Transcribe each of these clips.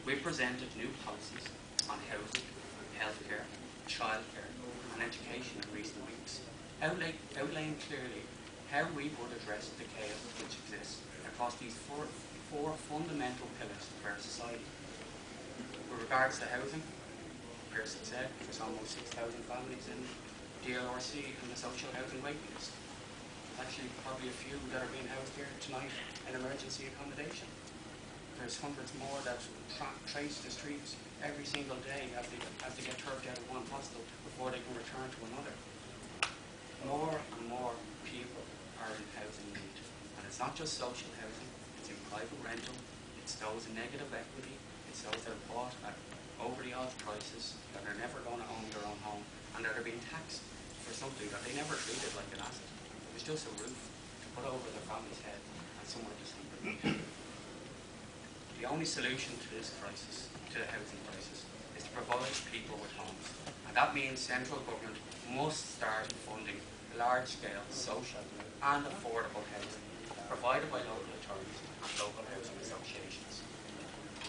We presented new policies on housing, healthcare, childcare and education in recent weeks, outlaying clearly how we would address the chaos which exists across these four fundamental pillars of our society. With regards to housing, Pearson said there's almost 6,000 families in DLRC in the social housing waiting list. Actually, probably a few that are being housed here tonight in emergency accommodation. There's hundreds more that trace the streets every single day as they get turfed out of one hostel before they can return to another. More and more people are in housing need. And it's not just social housing, it's in private rental, it's those in negative equity, it's those that are bought at over the odds prices, that are never going to own their own home, and that are being taxed for something that they never treated like an asset. It was just a roof to put over their family's head and somewhere to sleep. The only solution to this crisis, to the housing crisis, is to provide people with homes. And that means central government must start funding large-scale social and affordable housing provided by local authorities and local housing associations.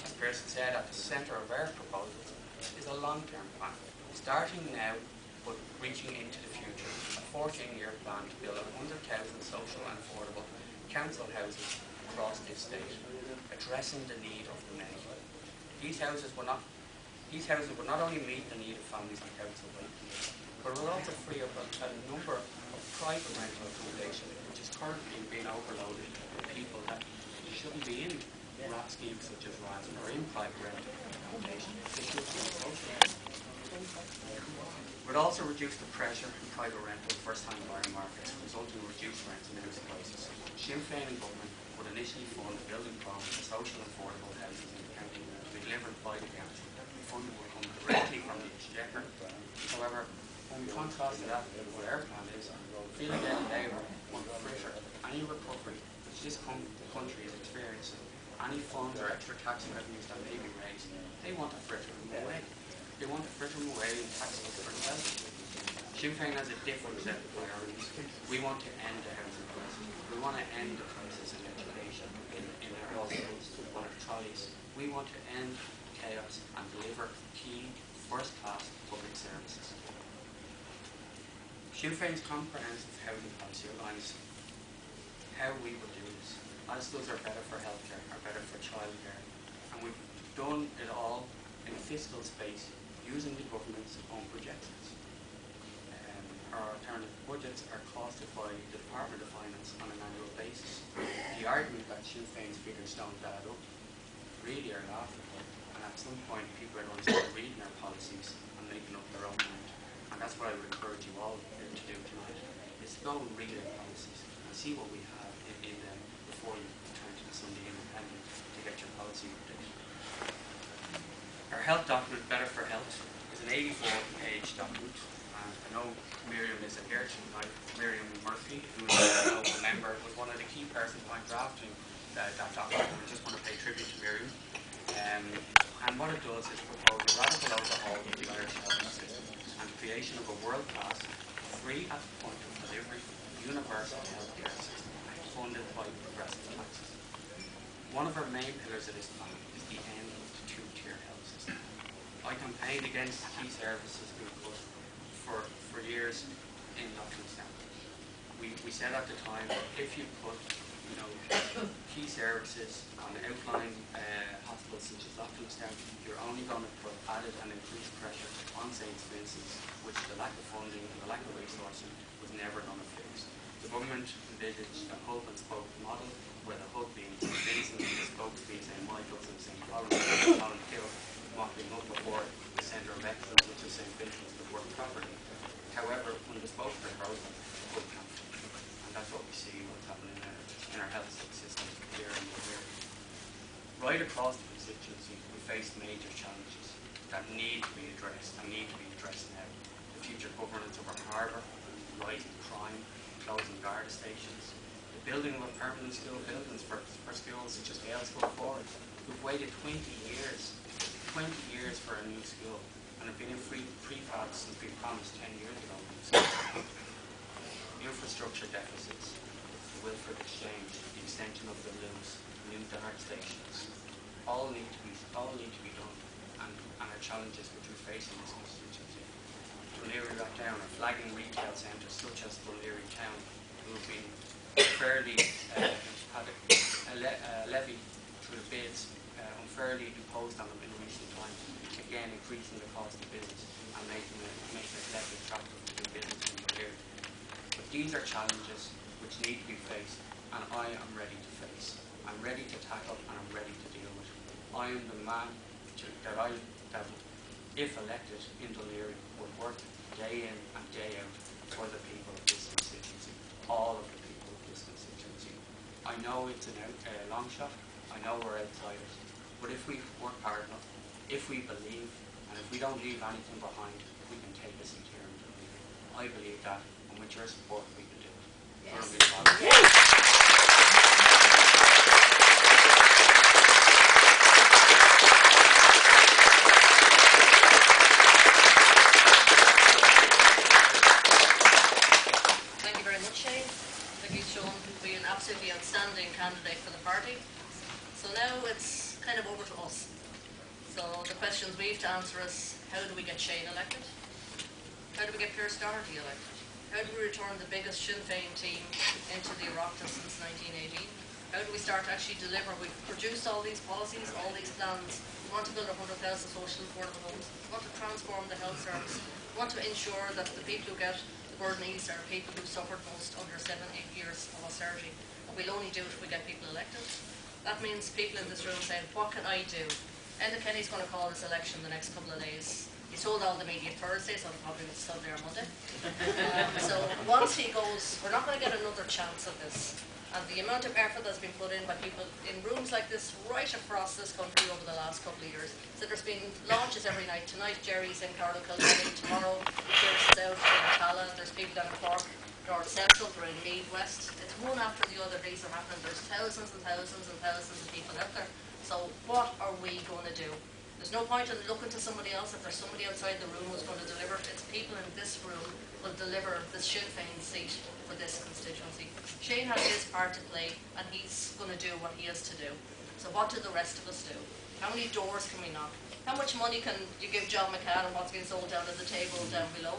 As Pearson said, at the centre of our proposals is a long-term plan, starting now but reaching into the future, a 14-year plan to build 100,000 social and affordable council houses across this state, addressing the need of the many. These houses will not only meet the need of families on council waiting lists, but will also free up a number of private rental accommodation, which is currently being overloaded with people that shouldn't be in RAP schemes such as RAS or in private rental accommodation. They should be in social housing. Would also reduce the pressure in private rental and first-time buyer markets, resulting in reduced rents and house prices. Sinn Fein and government would initially fund the building program for social and affordable houses in the county to be delivered by the council. The funding will come directly from the exchequer. However, when we contrast that with what our plan is, Fine Gael Labour want to fritter any recovery which this country is experiencing, any funds or extra tax revenues that may be raised, they want to fritter them away. They want to fritter them away in taxes for themselves. Sinn Fein has a different set of priorities. We want to end the housing crisis. We want to end the crisis in education, in our hospitals, on our trolleys. We want to end chaos and deliver key, first-class public services. Sinn Fein's comprehensive housing policy outlines how we would do this. As those are better for healthcare, are better for childcare, and we've done it all in a fiscal space using the government's own projections. Our alternative budgets are costed by the Department of Finance on an annual basis. The argument that Sinn Fein's figures don't add up really are laughable, and at some point people are going to start reading our policies and making up their own mind. And that's what I would encourage you all here to do tonight, is to go and read our policies and see what we have in them before you turn to the Sunday Independent to get your policy updated. Our health document, Better for Health, is an 84-page document. And I know Miriam isn't here tonight. Miriam Murphy, who is a member, was one of the key persons behind drafting that document. We just want to pay tribute to Miriam. And what it does is propose a radical overhaul of the Irish health system and the creation of a world-class, free at the point of delivery, universal healthcare system funded by progressive taxes. One of our main pillars of this plan is the end of the two-tier health system. I campaigned against key services being cut for years in Locklestown. We said at the time, if you put key services on outlying hospitals such as Locklestown, you're only going to put added and increased pressure on St. Vincent's, which the lack of funding and the lack of resourcing was never going to fix. The government envisaged a hub and spoke model, where the hub being St. Vincent's and the spokes being St. Michael's and St. Colin Hill, mopping up before the centre of excellence, which is St. Vincent's, would work properly. However, when the spokes are frozen, the hub can't. And that's what we see what's happening in our health system here and here. Right across the constituency, we face major challenges that need to be addressed and need to be addressed now. The future governance of our harbour, rising crime, closing Garda stations, the building of permanent school buildings for schools such as Gale School Forward. We've waited 20 years for a new school, and have been in prefab since we promised 10 years ago. The infrastructure deficits, the Wilford Exchange, the extension of the looms, new dart stations, all need to be challenges which we face in this constituency. Dunleary Rathdown are flagging retail centres such as Dunleary Town, who have been fairly had a levy through bids unfairly imposed on them in recent times, again increasing the cost of business and making it less attractive to do business in Dunleary. But these are challenges which need to be faced, and I am ready to face. I'm ready to tackle, and I'm ready to deal with. I am the man that if elected in Dunleary, would work day in and day out for the people of this constituency, all of the people of this constituency. I know it's a long shot, I know we're outsiders, but if we work hard enough, if we believe, and if we don't leave anything behind, we can take a seat here in Dunleary. I believe that, and with your support, we can do it. Yes. Absolutely outstanding candidate for the party. So now it's kind of over to us. So the questions we have to answer is, how do we get Shane elected? How do we get Pierce Doherty elected? How do we return the biggest Sinn Fein team into the Oireachtas since 1918? How do we start to actually deliver? We've produced all these policies, all these plans. We want to build 100,000 social affordable homes. We want to transform the health service. We want to ensure that the people who get the burden ease are people who suffered most under 7-8 years of austerity. And we'll only do it if we get people elected. That means people in this room saying, what can I do? Enda Kenny's going to call this election the next couple of days. He told all the media Thursday, so it'll probably be Sunday or Monday. So once he goes, we're not going to get another chance at this. And the amount of effort that's been put in by people in rooms like this right across this country over the last couple of years. So there's been launches every night. Tonight Jerry's in Cllr, tomorrow Pierce is out in Callaghan, there's people down in Cork, North Central, they're in Meath West. It's one after the other, these are happening. There's thousands and thousands and thousands of people out there. So what are we going to do? There's no point in looking to somebody else. If there's somebody outside the room who's going to deliver, it's people in this room will deliver this Sinn Fein seat for this constituency. Shane has his part to play, and he's going to do what he has to do. So what do the rest of us do? How many doors can we knock? How much money can you give John McCann and what's being sold down at the table down below?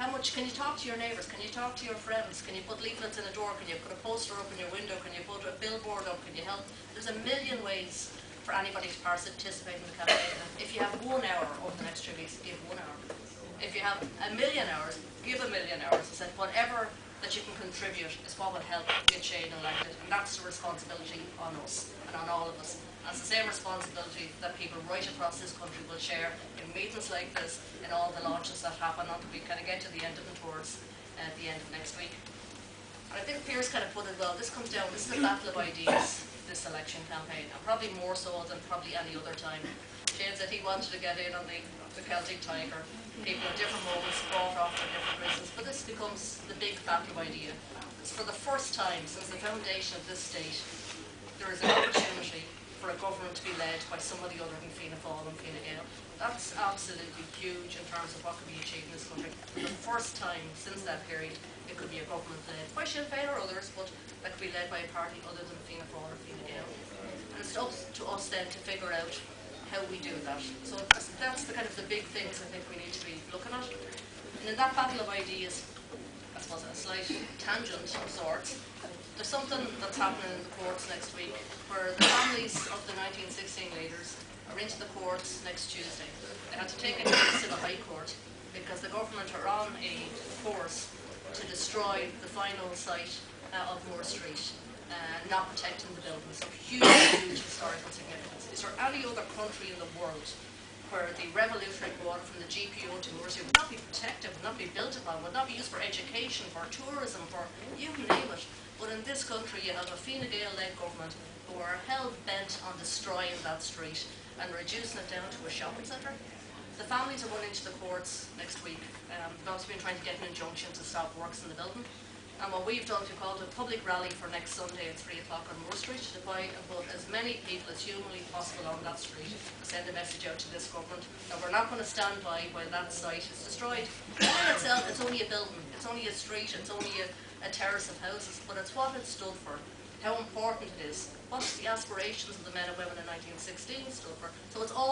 How much can you talk to your neighbours? Can you talk to your friends? Can you put leaflets in a door? Can you put a poster up in your window? Can you put a billboard up? Can you help? There's a million ways for anybody to participate in the campaign. If you have 1 hour over the next 3 weeks, give 1 hour. If you have 1 million hours, give 1 million hours. I said whatever that you can contribute is what will help get Shane elected, and that's the responsibility on us and on all of us. And it's the same responsibility that people right across this country will share in meetings like this, in all the launches that happen until we kind of get to the end of the tours at the end of next week. And I think Pierce kind of put it well, this comes down, this is a battle of ideas, this election campaign, and probably more so than probably any other time. Shane said he wanted to get in on the Celtic Tiger. People at different moments bought off for different reasons, but this becomes the big battle of idea. It's for the first time since the foundation of this state, there is an opportunity for a government to be led by somebody other than Fianna Fáil and Fine Gael. That's absolutely huge in terms of what could be achieved in this country. For the first time since that period, it could be a government led by Sinn Fein or others, but that could be led by a party other than Fianna Fáil or Fine Gael. And it's up to us then to figure out how we do that. So that's the kind of the big things I think we need to be looking at. And in that battle of ideas, I suppose a slight tangent of sorts, there's something that's happening in the courts next week where the families of the 1916 leaders are into the courts next Tuesday. They had to take a case to the High Court because the government are on a course to destroy the final site of Moore Street, not protecting the building. So huge, huge historical significance. Is there any other country in the world where the revolutionary water from the GPO to Moore Street would not be protected, would not be built upon, would not be used for education, for tourism, for you name it? But in this country you have a Fine Gael-led government who are hell-bent on destroying that street and reducing it down to a shopping centre. The families are going into the courts next week. They've also been trying to get an injunction to stop works in the building. And what we've done, we've called a public rally for next Sunday at 3 o'clock on Moore Street to try and put as many people as humanly possible on that street and send a message out to this government that we're not going to stand by while that site is destroyed. In itself, it's only a building, it's only a street, it's only a terrace of houses, but it's what it stood for, how important it is, what the aspirations of the men and women in 1916 stood for. So it's all